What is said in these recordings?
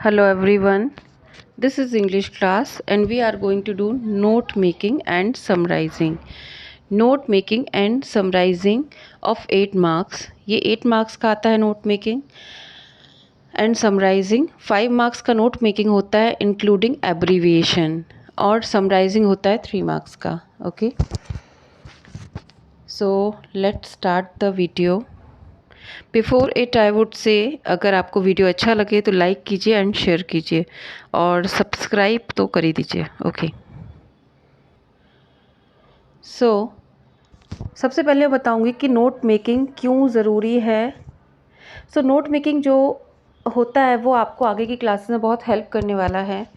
Hello everyone, this is English class and we are going to do note making and summarizing. Note making and summarizing of 8 marks. ये 8 marks का आता है note making and summarizing. 5 marks का note making होता है including abbreviation और summarizing होता है 3 marks का. Okay. So let's start the video. Before it I would say अगर आपको वीडियो अच्छा लगे तो लाइक कीजिए एंड शेयर कीजिए और सब्सक्राइब तो कर ही दीजिए. ओके. सो सबसे पहले बताऊंगी कि नोट मेकिंग क्यों ज़रूरी है. सो नोट मेकिंग जो होता है वो आपको आगे की क्लासेस में बहुत हेल्प करने वाला है,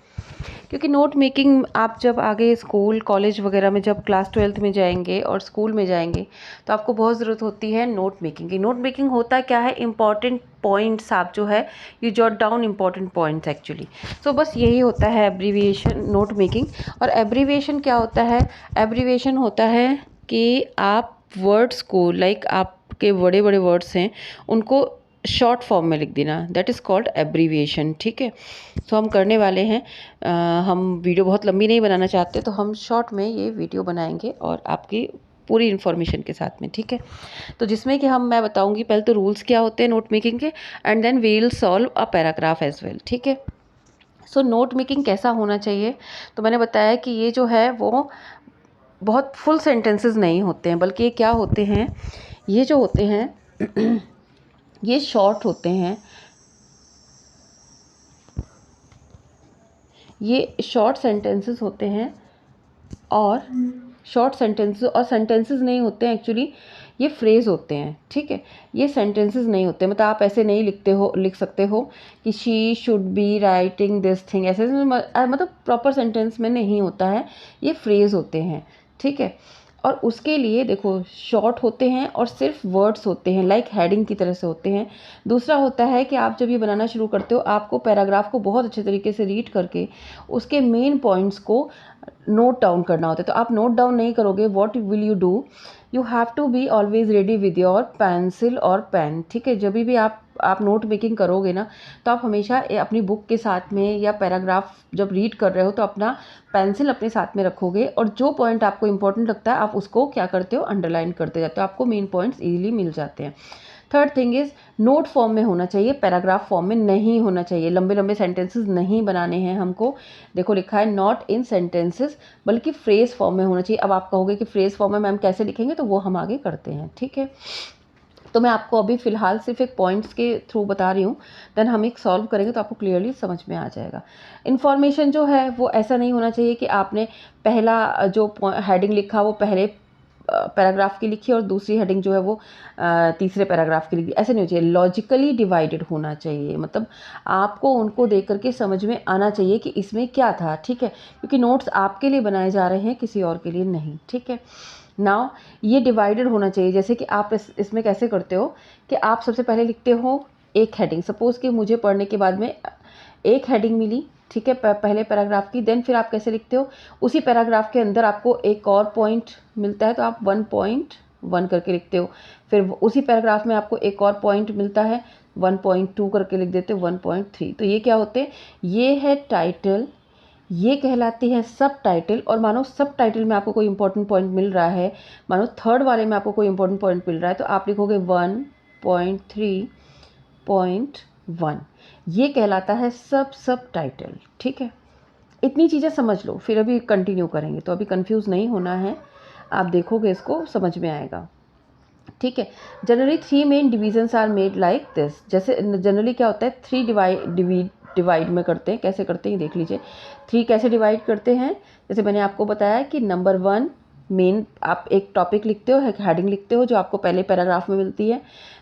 क्योंकि नोट मेकिंग आप जब आगे स्कूल कॉलेज वगैरह में जब क्लास 12th में जाएंगे और स्कूल में जाएंगे तो आपको बहुत ज़रूरत होती है नोट मेकिंग की. नोट मेकिंग होता क्या है, इंपॉर्टेंट पॉइंट्स आप जो है you jot down important points actually. So बस यही होता है एब्रीविएशन नोट मेकिंग. और एब्रीविएशन क्या होता है? एब्रीविएशन होता है कि आप वर्ड्स को आपके बड़े बड़े वर्ड्स हैं उनको शॉर्ट फॉर्म में लिख देना. That is called abbreviation. ठीक है. तो हम करने वाले हैं, हम वीडियो बहुत लंबी नहीं बनाना चाहते तो हम शॉर्ट में ये वीडियो बनाएंगे और आपकी पूरी इन्फॉर्मेशन के साथ में. ठीक है. तो जिसमें कि मैं बताऊंगी पहले तो रूल्स क्या होते हैं नोट मेकिंग के, and then we will solve a paragraph as well. ठीक है. सो नोट मेकिंग कैसा होना चाहिए, तो मैंने बताया कि ये जो है वो बहुत फुल सेंटेंसेस नहीं होते हैं, बल्कि ये क्या होते हैं, ये जो होते हैं ये शॉर्ट होते हैं. ये शॉर्ट सेंटेंसेस होते हैं और शॉर्ट सेंटेंसेस और सेंटेंसेस नहीं होते हैं एक्चुअली, ये फ्रेज होते हैं. ठीक है. ये सेंटेंसेस नहीं होते, मतलब आप ऐसे नहीं लिख सकते हो कि she should be writing this thing, ऐसे मतलब प्रॉपर सेंटेंस में नहीं होता है, ये फ्रेज होते हैं. ठीक है. और उसके लिए देखो शॉर्ट होते हैं और सिर्फ वर्ड्स होते हैं, लाइक हेडिंग की तरह से होते हैं. दूसरा होता है कि आप जब ये बनाना शुरू करते हो आपको पैराग्राफ को बहुत अच्छे तरीके से रीड करके उसके मेन पॉइंट्स को नोट डाउन करना होता है. तो आप नोट डाउन नहीं करोगे, what will you do, you have to be always ready with your pencil और पेन. ठीक है. जब भी आप नोट मेकिंग करोगे ना तो आप हमेशा अपनी बुक के साथ में या पैराग्राफ जब रीड कर रहे हो तो अपना पेंसिल अपने साथ में रखोगे और जो पॉइंट आपको इंपॉर्टेंट लगता है आप उसको क्या करते हो, अंडरलाइन करते जाते हो, आपको मेन पॉइंट्स इजीली मिल जाते हैं. Third thing is note form में होना चाहिए, पैराग्राफ फॉर्म में नहीं होना चाहिए. लंबे लंबे सेंटेंसेस नहीं बनाने हैं हमको. देखो लिखा है नॉट इन सेंटेंसेस, बल्कि फ्रेज फॉर्म में होना चाहिए. अब आप कहोगे कि फ्रेज फॉर्म में मैम कैसे लिखेंगे, तो वो हम आगे करते हैं. ठीक है. तो मैं आपको अभी फ़िलहाल सिर्फ एक पॉइंट्स के थ्रू बता रही हूँ, देन हम एक सॉल्व करेंगे तो आपको क्लियरली समझ में आ जाएगा. इन्फॉर्मेशन जो है वो ऐसा नहीं होना चाहिए कि आपने पहला जो हेडिंग लिखा वो पहले पैराग्राफ की लिखी और दूसरी हेडिंग जो है वो तीसरे पैराग्राफ की लिखी. ऐसे नहीं हो चाहिए, लॉजिकली डिवाइडेड होना चाहिए. मतलब आपको उनको देख करके समझ में आना चाहिए कि इसमें क्या था. ठीक है. क्योंकि नोट्स आपके लिए बनाए जा रहे हैं, किसी और के लिए नहीं. ठीक है. नाउ ये डिवाइडेड होना चाहिए. जैसे कि आप इसमें कैसे करते हो कि आप सबसे पहले लिखते हो एक हेडिंग. सपोज़ कि मुझे पढ़ने के बाद में एक हेडिंग मिली, ठीक है, पहले पैराग्राफ की. देन फिर आप कैसे लिखते हो, उसी पैराग्राफ के अंदर आपको एक और पॉइंट मिलता है तो आप 1.1 करके लिखते हो. फिर उसी पैराग्राफ में आपको एक और पॉइंट मिलता है, 1.2 करके लिख देते हो, 1.3. तो ये क्या होते हैं, ये है टाइटल, ये कहलाती है सब टाइटल. और मानो सब टाइटल में आपको कोई इंपॉर्टेंट पॉइंट मिल रहा है, मानो थर्ड वाले में आपको कोई इंपॉर्टेंट पॉइंट मिल रहा है तो आप लिखोगे 1.3.1. ये कहलाता है सब टाइटल. ठीक है. इतनी चीज़ें समझ लो, फिर अभी कंटिन्यू करेंगे. तो अभी कंफ्यूज नहीं होना है, आप देखोगे इसको समझ में आएगा. ठीक है. Generally 3 main divisions are made like this. जैसे जनरली क्या होता है, 3 डिवाइड में करते हैं. कैसे करते हैं देख लीजिए. 3 कैसे डिवाइड करते हैं, जैसे मैंने आपको बताया कि नंबर 1 मेन, आप एक टॉपिक लिखते हो, एक हेडिंग लिखते हो जो आपको पहले पैराग्राफ में मिलती है.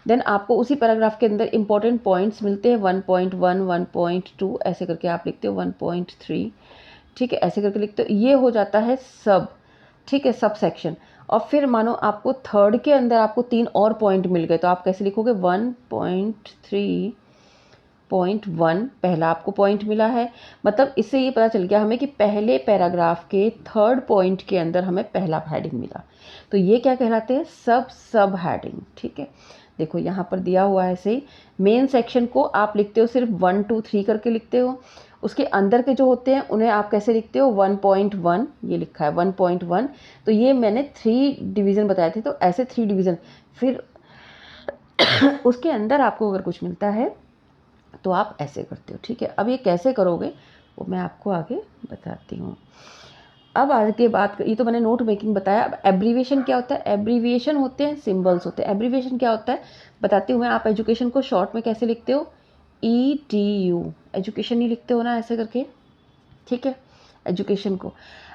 देन आपको उसी पैराग्राफ के अंदर इंपॉर्टेंट पॉइंट्स मिलते हैं, 1.1, 1.2 ऐसे करके आप लिखते हो, 1.3. ठीक है. ऐसे करके लिखते हो. ये हो जाता है सब. ठीक है. Sub section. और फिर मानो आपको थर्ड के अंदर आपको 3 और पॉइंट मिल गए तो आप कैसे लिखोगे, 1.3.1 पहला आपको पॉइंट मिला है. मतलब इससे ये पता चल गया हमें कि पहले पैराग्राफ के थर्ड पॉइंट के अंदर हमें पहला हेडिंग मिला. तो ये क्या कहलाते हैं, सब हेडिंग. ठीक है. देखो यहाँ पर दिया हुआ है ऐसे ही। मेन सेक्शन को आप लिखते हो सिर्फ 1 2 3 करके लिखते हो। उसके अंदर के जो होते हैं उन्हें आप कैसे लिखते हो, 1.1, ये लिखा है 1.1। तो ये मैंने 3 डिवीज़न बताए थे, तो ऐसे 3 डिवीज़न। फिर उसके अंदर आपको अगर कुछ मिलता है तो आप ऐसे करते हो, ठीक है। अब ये कैसे करोगे वो मैं आपको आगे बताती हूँ। अब आगे बात, ये तो मैंने नोट मेकिंग बताया। अब एब्रीविएशन क्या होता है? एब्रीविएशन होते हैं सिंबल्स होते हैं। एब्रीविएशन क्या होता है बताती हूँ मैं। आप एजुकेशन को शॉर्ट में कैसे लिखते हो, EDU, एजुकेशन ही लिखते हो ना ऐसे करके, ठीक है, एजुकेशन को।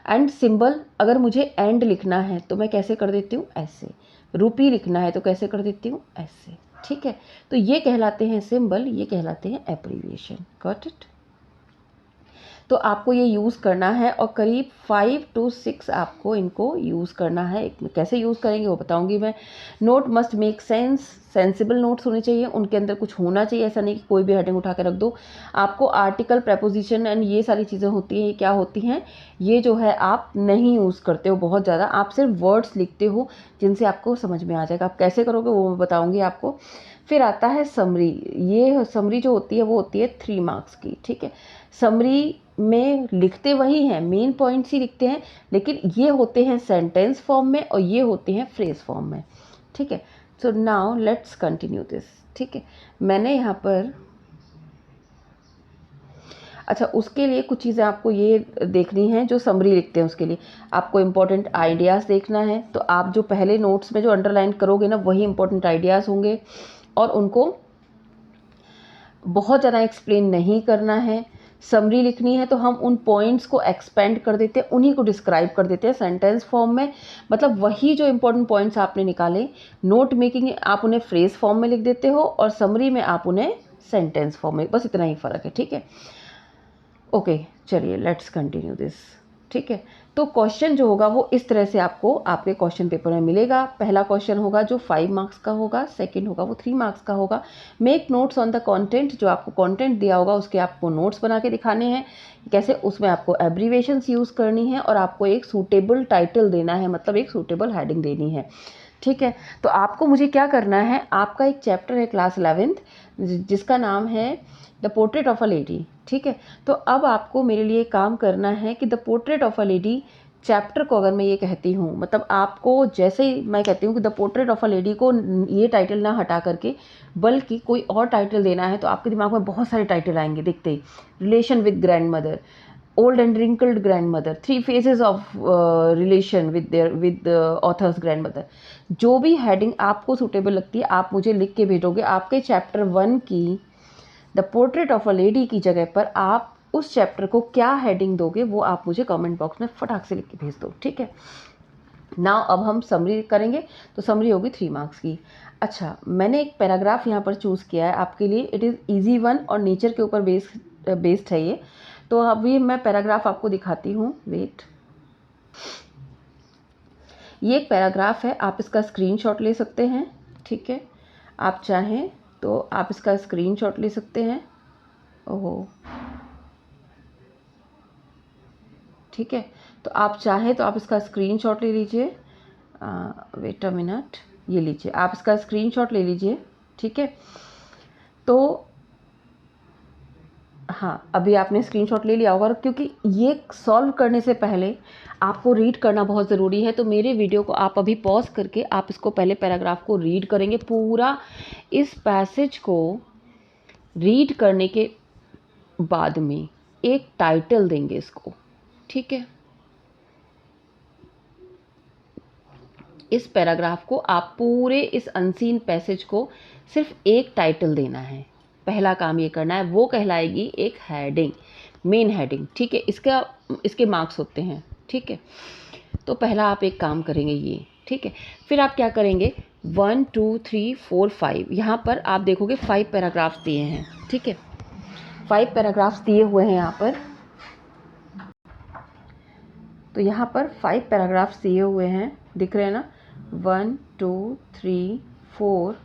एंड सिंबल, अगर मुझे एंड लिखना है तो मैं कैसे कर देती हूँ, ऐसे। रूपी लिखना है तो कैसे कर देती हूँ, ऐसे, ठीक है। तो ये कहलाते हैं सिंबल, ये कहलाते हैं एब्रीविएशन। Got it? तो आपको ये यूज़ करना है और करीब 5 to 6 आपको इनको यूज़ करना है। कैसे यूज़ करेंगे वो बताऊंगी मैं। Note must make sense, sensible notes होने चाहिए, उनके अंदर कुछ होना चाहिए, ऐसा नहीं कि कोई भी हेडिंग उठा के रख दो। आपको आर्टिकल, प्रेपोजिशन एंड ये सारी चीज़ें होती हैं, ये क्या होती हैं, ये जो है आप नहीं यूज़ करते हो बहुत ज़्यादा। आप सिर्फ वर्ड्स लिखते हो जिनसे आपको समझ में आ जाएगा। आप कैसे करोगे वो मैं बताऊँगी आपको। फिर आता है समरी। ये समरी जो होती है वो होती है 3 मार्क्स की, ठीक है। समरी में लिखते वही हैं, मेन पॉइंट्स ही लिखते हैं, लेकिन ये होते हैं सेंटेंस फॉर्म में और ये होते हैं फ्रेज फॉर्म में, ठीक है। So now let's continue this, ठीक है। मैंने यहाँ पर, अच्छा, उसके लिए कुछ चीज़ें आपको ये देखनी है। जो समरी लिखते हैं उसके लिए आपको इम्पोर्टेंट आइडियाज़ देखना है। तो आप जो पहले नोट्स में जो अंडरलाइन करोगे ना, वही इंपॉर्टेंट आइडियाज़ होंगे और उनको बहुत ज़्यादा एक्सप्लेन नहीं करना है। समरी लिखनी है तो हम उन पॉइंट्स को एक्सपेंड कर देते हैं, उन्हीं को डिस्क्राइब कर देते हैं सेंटेंस फॉर्म में। मतलब वही जो इंपॉर्टेंट पॉइंट्स आपने निकाले, नोट मेकिंग आप उन्हें फ्रेज फॉर्म में लिख देते हो और समरी में आप उन्हें सेंटेंस फॉर्म में, बस इतना ही फ़र्क है, ठीक है। ओके, चलिए लेट्स कंटिन्यू दिस, ठीक है। तो क्वेश्चन जो होगा वो इस तरह से आपको आपके क्वेश्चन पेपर में मिलेगा। पहला क्वेश्चन होगा जो 5 मार्क्स का होगा, सेकंड होगा वो 3 मार्क्स का होगा। Make notes on the content, जो आपको कंटेंट दिया होगा उसके आपको नोट्स बना के दिखाने हैं। कैसे? उसमें आपको एब्रीविएशंस यूज़ करनी है और आपको एक सूटेबल टाइटल देना है, मतलब एक सूटेबल हेडिंग देनी है, ठीक है। तो आपको मुझे क्या करना है, आपका एक चैप्टर है क्लास 11th जिसका नाम है the portrait of a lady, ठीक है। तो अब आपको मेरे लिए काम करना है कि the portrait of a lady chapter को अगर मैं ये कहती हूँ, मतलब आपको जैसे ही मैं कहती हूँ कि the portrait of a lady को ये टाइटल ना हटा करके बल्कि कोई और टाइटल देना है, तो आपके दिमाग में बहुत सारे टाइटल आएंगे दिखते ही। Relation with grandmother, old and wrinkled grandmother, 3 phases of relation with author's grandmother. जो भी हेडिंग आपको सूटेबल लगती है आप मुझे लिख के भेजोगे। आपके चैप्टर 1 की the portrait of a lady की जगह पर आप उस चैप्टर को क्या हेडिंग दोगे वो आप मुझे कमेंट बॉक्स में फटाक से लिख के भेज दो, ठीक है। नाउ अब हम समरी करेंगे, तो समरी होगी 3 मार्क्स की। अच्छा, मैंने एक पैराग्राफ यहाँ पर चूज़ किया है आपके लिए। इट इज़ ईजी वन और नेचर के ऊपर बेस्ड है ये। तो अभी मैं पैराग्राफ आपको दिखाती हूँ, वेट। ये एक पैराग्राफ है, आप इसका स्क्रीनशॉट ले सकते हैं, ठीक है। आप चाहें तो आप इसका स्क्रीनशॉट ले सकते हैं। ओहो, ठीक है। तो आप चाहें तो आप इसका स्क्रीनशॉट ले लीजिए। वेट अ मिनट, ये लीजिए, आप इसका स्क्रीनशॉट ले लीजिए, ठीक है। तो हाँ, अभी आपने स्क्रीनशॉट ले लिया होगा, क्योंकि ये सॉल्व करने से पहले आपको रीड करना बहुत ज़रूरी है। तो मेरे वीडियो को आप अभी पॉज करके आप इसको पहले पैराग्राफ को रीड करेंगे। पूरा इस पैसेज को रीड करने के बाद में एक टाइटल देंगे इसको, ठीक है। इस पैराग्राफ को आप पूरे इस अनसीन पैसेज को सिर्फ एक टाइटल देना है। पहला काम ये करना है, वो कहलाएगी एक हेडिंग, मेन हेडिंग, ठीक है। इसके मार्क्स होते हैं, ठीक है। तो पहला आप एक काम करेंगे ये, ठीक है। फिर आप क्या करेंगे, 1 2 3 4 5, यहाँ पर आप देखोगे 5 पैराग्राफ्स दिए हैं, ठीक है। 5 पैराग्राफ्स दिए हुए हैं यहाँ पर। तो यहाँ पर 5 पैराग्राफ्स दिए हुए हैं, दिख रहे हैं ना, 1 2 3 4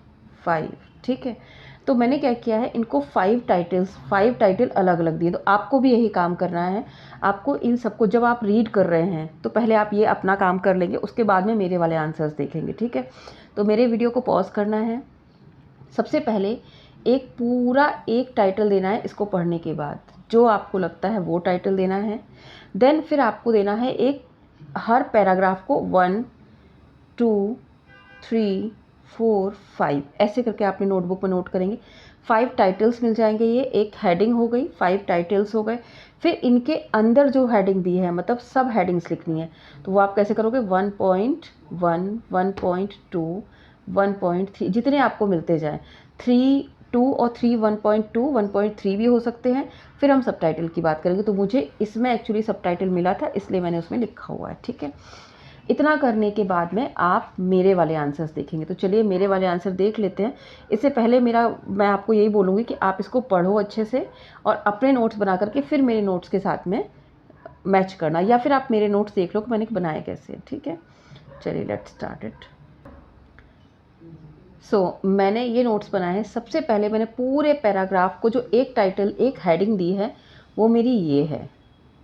5, ठीक है। तो मैंने क्या किया है, इनको 5 टाइटल अलग अलग दिए। तो आपको भी यही काम करना है। आपको इन सबको जब आप रीड कर रहे हैं तो पहले आप ये अपना काम कर लेंगे, उसके बाद में मेरे वाले आंसर्स देखेंगे, ठीक है। तो मेरे वीडियो को पॉज करना है, सबसे पहले एक पूरा एक टाइटल देना है इसको पढ़ने के बाद, जो आपको लगता है वो टाइटल देना है। देन फिर आपको देना है एक हर पैराग्राफ को 1 2 3 4 5 ऐसे करके आपने नोटबुक में नोट करेंगे। 5 टाइटल्स मिल जाएंगे, ये एक हेडिंग हो गई, 5 टाइटल्स हो गए। फिर इनके अंदर जो हेडिंग दी है, मतलब सब हेडिंग्स लिखनी है, तो वो आप कैसे करोगे, 1.1 1.2 1.3 जितने आपको मिलते जाएं, 3 2 और 3 1.2 1.3 भी हो सकते हैं। फिर हम सब टाइटल की बात करेंगे, तो मुझे इसमें एक्चुअली सब टाइटल मिला था इसलिए मैंने उसमें लिखा हुआ है, ठीक है। इतना करने के बाद में आप मेरे वाले आंसर्स देखेंगे। तो चलिए मेरे वाले आंसर देख लेते हैं। इससे पहले मैं आपको यही बोलूँगी कि आप इसको पढ़ो अच्छे से और अपने नोट्स बना करके फिर मेरे नोट्स के साथ में मैच करना, या फिर आप मेरे नोट्स देख लो कि मैंने बनाए कैसे, ठीक है। चलिए लेट्स स्टार्ट इट। मैंने ये नोट्स बनाए हैं। सबसे पहले मैंने पूरे पैराग्राफ को जो एक टाइटल एक हेडिंग दी है वो मेरी ये है,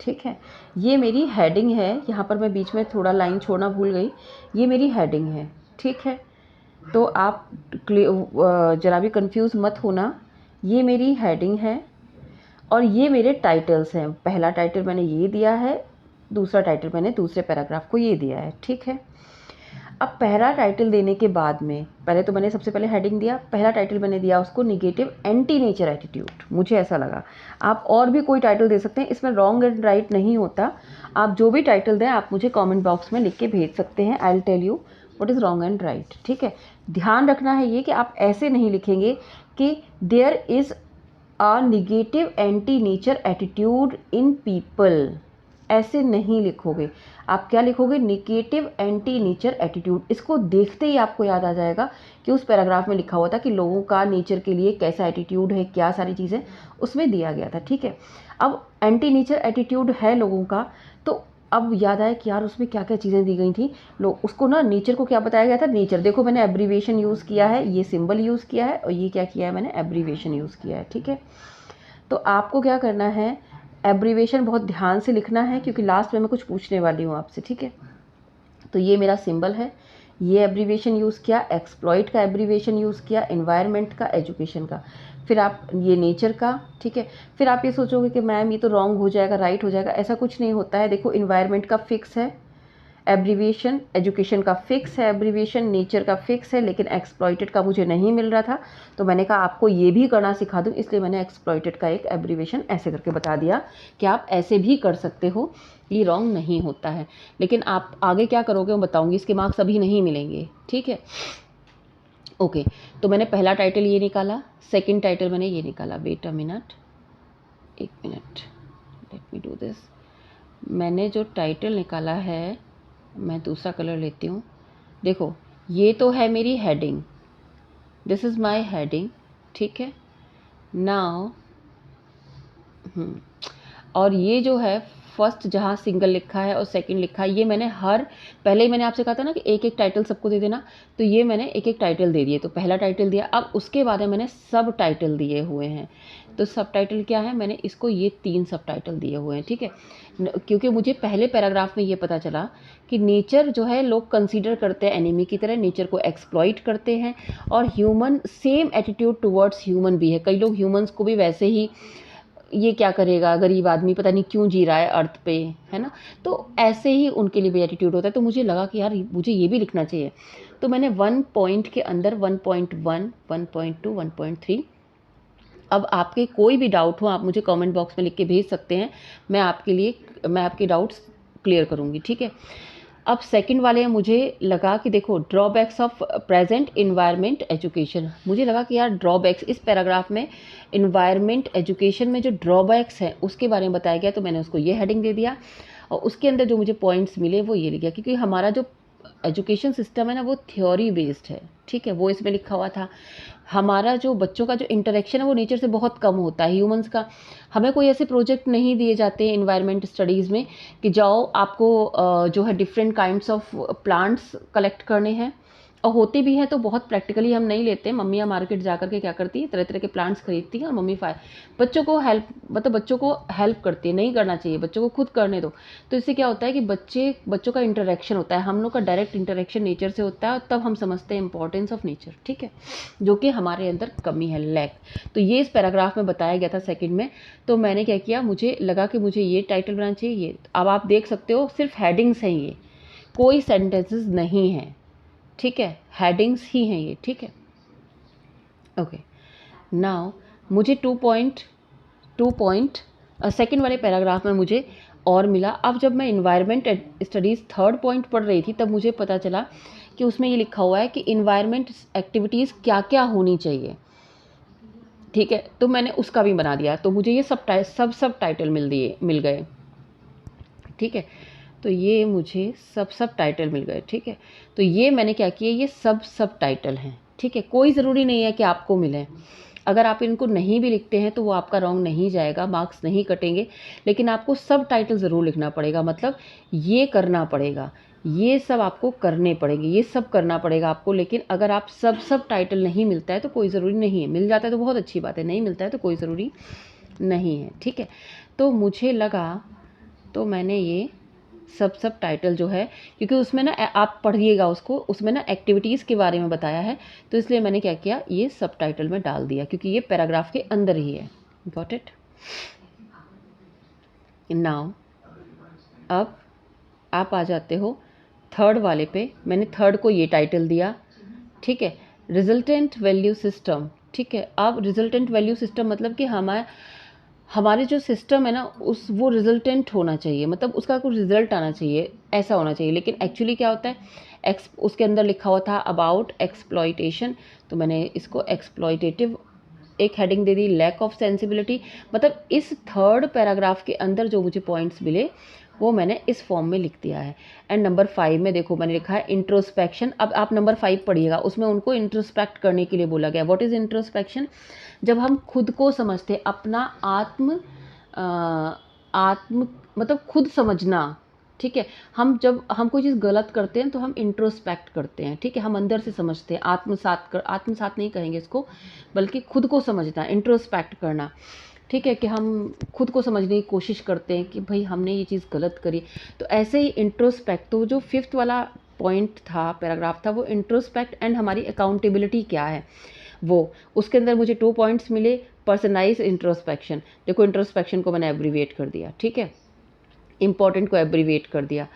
ठीक है। ये मेरी हेडिंग है, यहाँ पर मैं बीच में थोड़ा लाइन छोड़ना भूल गई, ये मेरी हेडिंग है, ठीक है। तो आप ज़रा भी कंफ्यूज मत होना, ये मेरी हेडिंग है और ये मेरे टाइटल्स हैं। पहला टाइटल मैंने ये दिया है, दूसरा टाइटल मैंने दूसरे पैराग्राफ को ये दिया है, ठीक है। अब पहला टाइटल देने के बाद में पहले तो मैंने सबसे पहले हेडिंग दिया, पहला टाइटल मैंने दिया उसको निगेटिव एंटी नेचर एटीट्यूड। मुझे ऐसा लगा आप और भी कोई टाइटल दे सकते हैं, इसमें रॉन्ग एंड राइट नहीं होता। आप जो भी टाइटल दें आप मुझे कमेंट बॉक्स में लिख के भेज सकते हैं। I will tell you what is wrong and right, ठीक है। ध्यान रखना है ये कि आप ऐसे नहीं लिखेंगे कि there is a negative anti nature attitude in people, ऐसे नहीं लिखोगे। आप क्या लिखोगे, निगेटिव एंटी नेचर एटीट्यूड। इसको देखते ही आपको याद आ जाएगा कि उस पैराग्राफ में लिखा हुआ था कि लोगों का नेचर के लिए कैसा एटीट्यूड है, क्या सारी चीज़ें उसमें दिया गया था, ठीक है। अब एंटी नेचर एटीट्यूड है लोगों का, तो अब याद आया कि यार उसमें क्या क्या चीज़ें दी गई थी। लोग उसको ना नेचर को क्या बताया गया था, नेचर देखो मैंने एब्रीवेशन यूज़ किया है, ये सिंबल यूज़ किया है और ये क्या किया है मैंने, एब्रीवेशन यूज़ किया है, ठीक है। तो आपको क्या करना है, एब्रीवेशन बहुत ध्यान से लिखना है क्योंकि लास्ट में मैं कुछ पूछने वाली हूँ आपसे, ठीक है। तो ये मेरा सिंबल है, ये एब्रीवेशन यूज़ किया, एक्सप्लॉइट का एब्रीवेशन यूज़ किया, एनवायरनमेंट का, एजुकेशन का, फिर आप ये नेचर का, ठीक है। फिर आप ये सोचोगे कि मैम ये तो रॉन्ग हो जाएगा, राइट हो जाएगा, ऐसा कुछ नहीं होता है। देखो एनवायरनमेंट का फिक्स है एब्रीविएशन, एजुकेशन का फिक्स है एब्रीविएशन, नेचर का फिक्स है, लेकिन एक्सप्लॉइटेड का मुझे नहीं मिल रहा था तो मैंने कहा आपको ये भी करना सिखा दूं, इसलिए मैंने एक्सप्लॉइटेड का एक एब्रीविएशन ऐसे करके बता दिया कि आप ऐसे भी कर सकते हो, ये रॉन्ग नहीं होता है। लेकिन आप आगे क्या करोगे मैं बताऊंगी, इसके मार्क्स अभी नहीं मिलेंगे, ठीक है। ओके, तो मैंने पहला टाइटल ये निकाला, सेकंड टाइटल मैंने ये निकाला, वेट अ मिनट, एक minute, let me do this. मैंने जो टाइटल निकाला है, मैं दूसरा कलर लेती हूँ। देखो ये तो है मेरी heading, this is my heading, ठीक है। नाउ और ये जो है फर्स्ट जहाँ सिंगल लिखा है और सेकंड लिखा है, ये मैंने पहले ही मैंने आपसे कहा था ना कि एक एक टाइटल सबको दे देना, तो ये मैंने एक एक टाइटल दे दिए। तो पहला टाइटल दिया, अब उसके बाद मैंने सब टाइटल दिए हुए हैं। तो सब टाइटल क्या है, मैंने इसको ये 3 सब टाइटल दिए हुए हैं, ठीक है। क्योंकि मुझे पहले पैराग्राफ में ये पता चला कि नेचर जो है लोग कंसीडर करते हैं एनिमी की तरह, नेचर को एक्सप्लॉइट करते हैं, और human same attitude towards human भी है। कई लोग ह्यूमंस को भी वैसे ही, ये क्या करेगा गरीब आदमी, पता नहीं क्यों जी रहा है अर्थ पे, है ना, तो ऐसे ही उनके लिए भी एटीट्यूड होता है। तो मुझे लगा कि यार मुझे ये भी लिखना चाहिए, तो मैंने 1 पॉइंट के अंदर 1.1 1.2 1.3। अब आपके कोई भी डाउट हो आप मुझे कमेंट बॉक्स में लिख के भेज सकते हैं, मैं आपके डाउट्स क्लियर करूँगी, ठीक है। अब सेकंड वाले मुझे लगा कि देखो drawbacks of present environment education, मुझे लगा कि यार ड्रॉबैक्स इस पैराग्राफ में इन्वायरमेंट एजुकेशन में जो ड्रॉबैक्स हैं उसके बारे में बताया गया, तो मैंने उसको ये हेडिंग दे दिया। और उसके अंदर जो मुझे पॉइंट्स मिले वो ये लिखा, क्योंकि हमारा जो एजुकेशन सिस्टम है ना वो थ्योरी बेस्ड है, ठीक है, वो इसमें लिखा हुआ था। हमारा जो बच्चों का जो इंटरेक्शन है वो नेचर से बहुत कम होता है, ह्यूमंस का। हमें कोई ऐसे प्रोजेक्ट नहीं दिए जाते इन्वायरमेंट स्टडीज़ में कि जाओ आपको जो है different kinds of plants collect करने हैं, और होती भी है तो बहुत प्रैक्टिकली हम नहीं लेते। मम्मियाँ मार्केट जा कर के क्या करती है, तरह तरह के प्लांट्स खरीदती हैं और मम्मी बच्चों को हेल्प, मतलब बच्चों को हेल्प करती है। नहीं करना चाहिए, बच्चों को खुद करने दो। तो इससे क्या होता है कि बच्चों का इंटरेक्शन होता है, हम लोग का डायरेक्ट इंटरेक्शन नेचर से होता है, और तब हम समझते हैं इंपॉर्टेंस ऑफ नेचर, ठीक है, जो कि हमारे अंदर कमी है, लैक। तो ये इस पैराग्राफ में बताया गया था सेकेंड में। तो मैंने क्या किया, मुझे लगा कि मुझे ये टाइटल बनाना चाहिए। ये अब आप देख सकते हो, सिर्फ हेडिंग्स हैं, ये कोई सेंटेंसेस नहीं है, ठीक है, हेडिंग्स ही हैं ये, ठीक है। ओके, नाउ मुझे 2 पॉइंट सेकेंड वाले पैराग्राफ में मुझे और मिला। अब जब मैं इन्वायरमेंट स्टडीज़ थर्ड पॉइंट पढ़ रही थी, तब मुझे पता चला कि उसमें ये लिखा हुआ है कि इन्वायरमेंट एक्टिविटीज़ क्या क्या होनी चाहिए, ठीक है। तो मैंने उसका भी बना दिया, तो मुझे ये सब टाइटल मिल गए, ठीक है। तो ये मुझे सब टाइटल मिल गए, ठीक है। तो ये मैंने क्या किया, ये सब टाइटल हैं, ठीक है। कोई ज़रूरी नहीं है कि आपको मिले। अगर आप इनको नहीं भी लिखते हैं तो वो आपका रॉन्ग नहीं जाएगा, मार्क्स नहीं कटेंगे, लेकिन आपको सब टाइटल ज़रूर लिखना पड़ेगा। मतलब ये करना पड़ेगा, ये सब आपको करने पड़ेंगे, ये सब करना पड़ेगा आपको। लेकिन अगर आप सब टाइटल नहीं मिलता है तो कोई ज़रूरी नहीं है, मिल जाता है तो बहुत अच्छी बात है, नहीं मिलता है तो कोई ज़रूरी नहीं है, ठीक है। तो मुझे लगा, तो मैंने ये सब टाइटल जो है, क्योंकि उसमें ना आप पढ़िएगा उसको, उसमें ना एक्टिविटीज़ के बारे में बताया है, तो इसलिए मैंने क्या किया, ये सब टाइटल में डाल दिया, क्योंकि ये पैराग्राफ के अंदर ही है। Got it. नाउ अब आप आ जाते हो थर्ड वाले पे। मैंने थर्ड को ये टाइटल दिया, ठीक है, रिजल्टेंट वैल्यू सिस्टम, ठीक है। अब रिजल्टेंट वैल्यू सिस्टम मतलब कि हमारे जो सिस्टम है ना, वो रिजल्टेंट होना चाहिए, मतलब उसका कुछ रिजल्ट आना चाहिए, ऐसा होना चाहिए। लेकिन एक्चुअली क्या होता है, उसके अंदर लिखा हुआ था अबाउट एक्सप्लॉइटेशन, तो मैंने इसको एक्सप्लॉइटेटिव एक हेडिंग दे दी, लैक ऑफ सेंसिबिलिटी। मतलब इस थर्ड पैराग्राफ के अंदर जो मुझे पॉइंट्स मिले वो मैंने इस फॉर्म में लिख दिया है। एंड नंबर 5 में देखो मैंने लिखा है इंट्रोस्पेक्शन। अब आप नंबर 5 पढ़िएगा, उसमें उनको इंट्रोस्पेक्ट करने के लिए बोला गया। What is introspection? जब हम खुद को समझते, अपना आत्म मतलब खुद समझना, ठीक है। जब हम कोई चीज़ गलत करते हैं तो हम इंट्रोस्पेक्ट करते हैं, ठीक है, हम अंदर से समझते हैं। आत्मसात नहीं कहेंगे इसको, बल्कि खुद को समझना, इंट्रोस्पेक्ट करना, ठीक है, कि हम खुद को समझने की कोशिश करते हैं कि भाई हमने ये चीज़ गलत करी। तो ऐसे ही इंट्रोस्पेक्ट, तो जो 5th वाला पॉइंट था, पैराग्राफ था, वो इंट्रोस्पेक्ट एंड हमारी अकाउंटेबिलिटी क्या है वो। उसके अंदर मुझे 2 पॉइंट्स मिले। पर्सनलाइज इंट्रोस्पेक्शन, देखो इंट्रोस्पेक्शन को मैंने एब्रीविएट कर दिया, ठीक है, इम्पॉर्टेंट को एब्रीविएट कर दिया,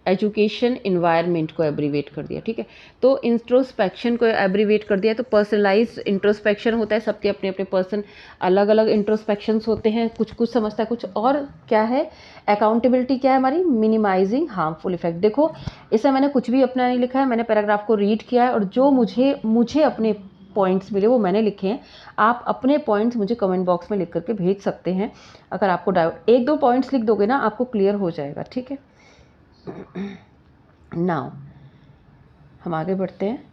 एजुकेशन इन्वायरमेंट को एब्रीविएट कर दिया, ठीक है। तो इंट्रोस्पेक्शन को एब्रीविएट कर दिया। तो पर्सनलाइज इंट्रोस्पेक्शन होता है, सबके अपने अपने पर्सन अलग अलग इंट्रोस्पेक्शंस होते हैं, कुछ कुछ समझता है, कुछ और क्या है। अकाउंटेबिलिटी क्या है हमारी, मिनिमाइजिंग हार्मफुल इफेक्ट। देखो इसमें मैंने कुछ भी अपना नहीं लिखा है, मैंने पैराग्राफ को रीड किया है और जो मुझे अपने पॉइंट्स मिले वो मैंने लिखे हैं। आप अपने पॉइंट्स मुझे कमेंट बॉक्स में लिख करके भेज सकते हैं। अगर आपको डाउट, 1-2 पॉइंट्स लिख दोगे ना, आपको क्लियर हो जाएगा, ठीक है। नाउ हम आगे बढ़ते हैं।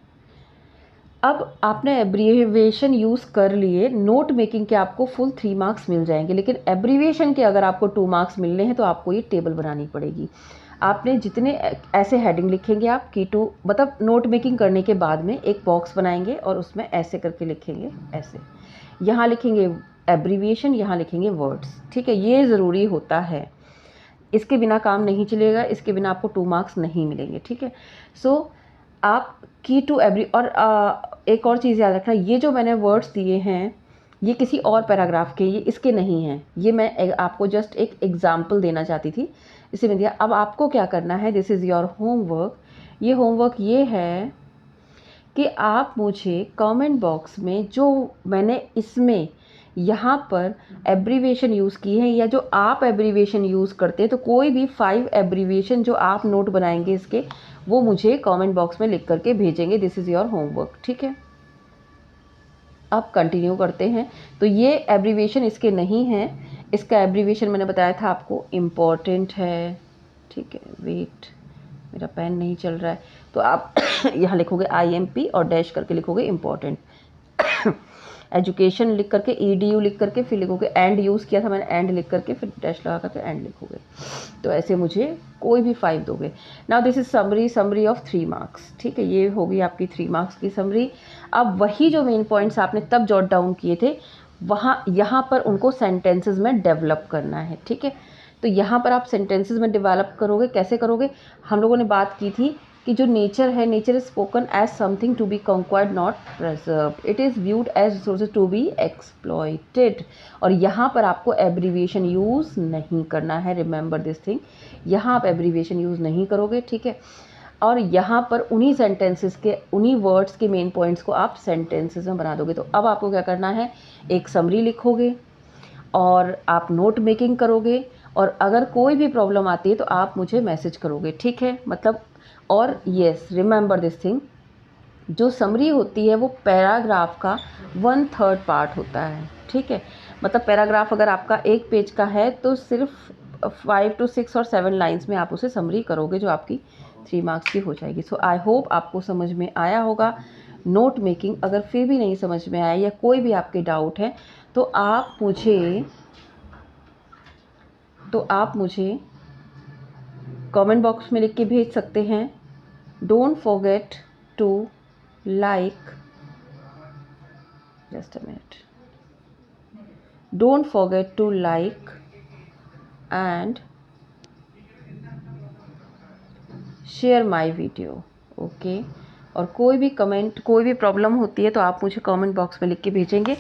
अब आपने एब्रीविएशन यूज़ कर लिए, नोट मेकिंग के आपको फुल 3 मार्क्स मिल जाएंगे, लेकिन एब्रीविएशन के अगर आपको 2 मार्क्स मिलने हैं तो आपको ये टेबल बनानी पड़ेगी। आपने जितने ऐसे हेडिंग लिखेंगे आप की टू, मतलब नोट मेकिंग करने के बाद में एक बॉक्स बनाएंगे और उसमें ऐसे करके लिखेंगे, ऐसे यहाँ लिखेंगे एब्रीविएशन, यहाँ लिखेंगे वर्ड्स, ठीक है। ये ज़रूरी होता है, इसके बिना काम नहीं चलेगा, इसके बिना आपको 2 मार्क्स नहीं मिलेंगे, ठीक है। सो आप की टू एवरी, और एक और चीज़ याद रखना, ये जो मैंने वर्ड्स दिए हैं ये किसी और पैराग्राफ के, ये इसके नहीं हैं, ये मैं आपको जस्ट एक एग्जाम्पल देना चाहती थी, इसी में दिया। अब आपको क्या करना है, दिस इज़ योर होमवर्क। ये होमवर्क ये है कि आप मुझे कमेंट बॉक्स में जो मैंने इसमें यहाँ पर एब्रीविएशन यूज़ की है, या जो आप एब्रीविएशन यूज़ करते हैं, तो कोई भी 5 एब्रीविएशन जो आप नोट बनाएंगे इसके, वो मुझे कमेंट बॉक्स में लिख करके भेजेंगे। दिस इज़ योर होमवर्क, ठीक है। अब कंटिन्यू करते हैं। तो ये एब्रीविएशन इसके नहीं है, इसका एब्रीविएशन मैंने बताया था आपको, इम्पॉर्टेंट है, ठीक है। वेट, मेरा पेन नहीं चल रहा है, तो आप यहाँ लिखोगे IMP और डैश करके लिखोगे इम्पॉर्टेंट। एजुकेशन लिख करके EDU लिख करके फिर लिखोगे, एंड यूज़ किया था मैंने, एंड लिख करके फिर डैश लगा करके एंड लिखोगे। तो ऐसे मुझे कोई भी 5 दोगे। Now this is summary of 3 marks. ठीक है, ये होगी आपकी 3 मार्क्स की समरी। अब वही जो मेन पॉइंट्स आपने तब जॉट डाउन किए थे यहाँ पर उनको सेंटेंसेस में डेवलप करना है। ठीक है, तो यहाँ पर आप सेंटेंसेस में डेवलप करोगे। कैसे करोगे? हम लोगों ने बात की थी कि जो नेचर है, nature is spoken as something to be conquered not preserved, it is viewed as resources to be exploited. और यहाँ पर आपको एब्रीविएशन यूज़ नहीं करना है, रिमेंबर दिस थिंग। यहाँ आप एब्रीविएशन यूज़ नहीं करोगे। ठीक है, और यहाँ पर उन्हीं सेंटेंसेस के, उन्हीं वर्ड्स के मेन पॉइंट्स को आप सेंटेंसेस में बना दोगे। तो अब आपको क्या करना है, एक समरी लिखोगे और आप नोट मेकिंग करोगे, और अगर कोई भी प्रॉब्लम आती है तो आप मुझे मैसेज करोगे। ठीक है, मतलब, और येस रिमेंबर दिस थिंग, जो समरी होती है वो पैराग्राफ का 1/3 पार्ट होता है। ठीक है, मतलब पैराग्राफ अगर आपका 1 पेज का है तो सिर्फ 5 to 6 और 7 लाइन्स में आप उसे समरी करोगे, जो आपकी 3 मार्क्स की हो जाएगी। सो आई होप आपको समझ में आया होगा नोट मेकिंग। अगर फिर भी नहीं समझ में आया या कोई भी आपके डाउट है तो आप मुझे कमेंट बॉक्स में लिख के भेज सकते हैं। Don't forget to like, just a minute, don't forget to like and share my video, okay. और कोई भी कमेंट, कोई भी प्रॉब्लम होती है तो आप मुझे कमेंट बॉक्स में लिख के भेजेंगे।